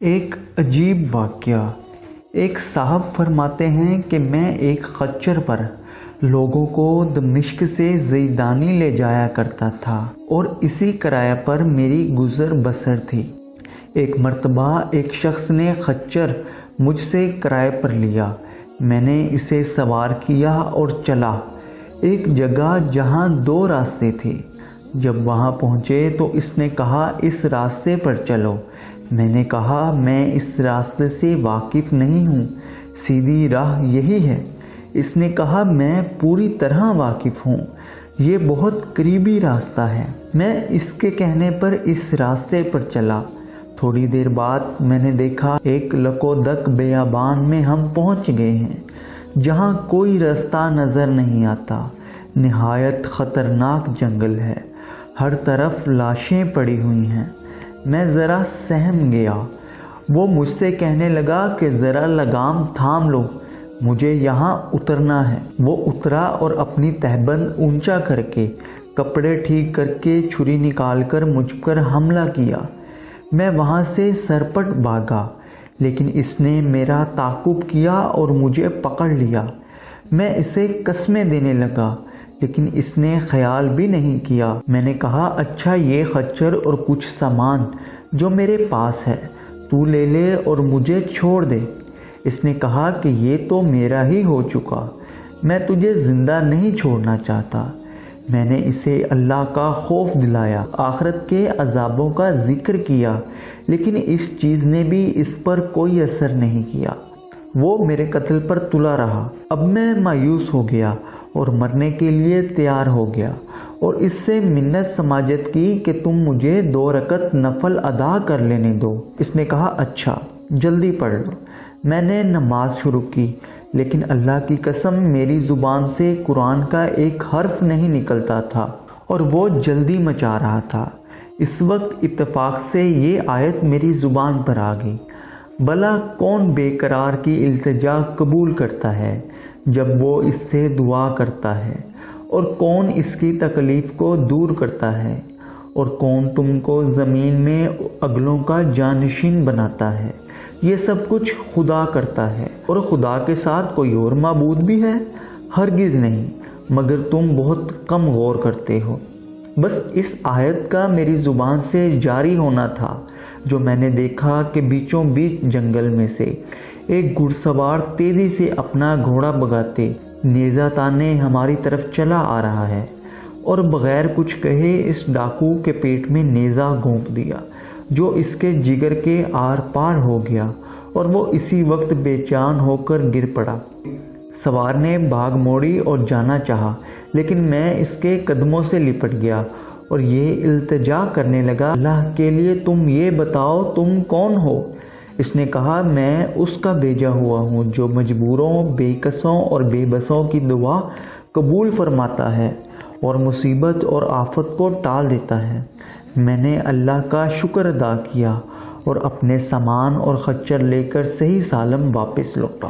ایک عجیب واقعہ۔ ایک صاحب فرماتے ہیں کہ میں ایک خچر پر لوگوں کو دمشق سے زیدانی لے جایا کرتا تھا اور اسی کرایہ پر میری گزر بسر تھی۔ ایک مرتبہ ایک شخص نے خچر مجھ سے کرایہ پر لیا۔ میں نے اسے سوار کیا اور چلا ایک جگہ جہاں 2 راستے تھے۔ جب وہاں پہنچے تو اس نے کہا اس راستے پر چلو۔ میں نے کہا میں اس راستے سے واقف نہیں ہوں، سیدھی راہ یہی ہے۔ اس نے کہا میں پوری طرح واقف ہوں، یہ بہت قریبی راستہ ہے۔ میں اس کے کہنے پر اس راستے پر چلا۔ تھوڑی دیر بعد میں نے دیکھا ایک لکودک بیابان میں ہم پہنچ گئے ہیں جہاں کوئی راستہ نظر نہیں آتا۔ نہایت خطرناک جنگل ہے، ہر طرف لاشیں پڑی ہوئی ہیں۔ میں ذرا سہم گیا۔ وہ مجھ سے کہنے لگا کہ ذرا لگام تھام لو، مجھے یہاں اترنا ہے۔ وہ اترا اور اپنی تہبند اونچا کر کے، کپڑے ٹھیک کر کے، چھری نکال کر مجھ پر حملہ کیا۔ میں وہاں سے سرپٹ بھاگا، لیکن اس نے میرا تعاقب کیا اور مجھے پکڑ لیا۔ میں اسے قسمیں دینے لگا، لیکن اس نے خیال بھی نہیں کیا۔ میں نے کہا اچھا یہ خچر اور کچھ سامان جو میرے پاس ہے تو لے لے اور مجھے چھوڑ دے۔ اس نے کہا کہ یہ تو میرا ہی ہو چکا، میں تجھے زندہ نہیں چھوڑنا چاہتا۔ میں نے اسے اللہ کا خوف دلایا، آخرت کے عذابوں کا ذکر کیا، لیکن اس چیز نے بھی اس پر کوئی اثر نہیں کیا۔ وہ میرے قتل پر تلا رہا۔ اب میں مایوس ہو گیا اور مرنے کے لیے تیار ہو گیا اور اس سے منت سماجت کی کہ تم مجھے 2 رکعت نفل ادا کر لینے دو۔ اس نے کہا اچھا جلدی پڑھ لو۔ میں نے نماز شروع کی، لیکن اللہ کی قسم میری زبان سے قرآن کا ایک حرف نہیں نکلتا تھا اور وہ جلدی مچا رہا تھا۔ اس وقت اتفاق سے یہ آیت میری زبان پر آ گئی، بھلا کون بے قرار کی التجا قبول کرتا ہے جب وہ اس سے دعا کرتا ہے، اور کون اس کی تکلیف کو دور کرتا ہے، اور کون تم کو زمین میں اگلوں کا جانشین بناتا ہے۔ یہ سب کچھ خدا کرتا ہے، اور خدا کے ساتھ کوئی اور معبود بھی ہے؟ ہرگز نہیں، مگر تم بہت کم غور کرتے ہو۔ بس اس آیت کا میری زبان سے جاری ہونا تھا جو میں نے دیکھا کہ بیچوں بیچ جنگل میں سے ایک گھڑ سوار تیزی سے اپنا گھوڑا بگاتے نیزہ تانے ہماری طرف چلا آ رہا ہے، اور بغیر کچھ کہے اس ڈاکو کے پیٹ میں نیزہ گھونپ دیا جو اس کے جگر کے آر پار ہو گیا، اور وہ اسی وقت بے جان ہو کر گر پڑا۔ سوار نے بھاگ موڑی اور جانا چاہا، لیکن میں اس کے قدموں سے لپٹ گیا اور یہ التجا کرنے لگا اللہ کے لیے تم یہ بتاؤ تم کون ہو؟ اس نے کہا میں اس کا بھیجا ہوا ہوں جو مجبوروں، بے کسوں اور بے بسوں کی دعا قبول فرماتا ہے اور مصیبت اور آفت کو ٹال دیتا ہے۔ میں نے اللہ کا شکر ادا کیا اور اپنے سامان اور خچر لے کر صحیح سالم واپس لوٹا۔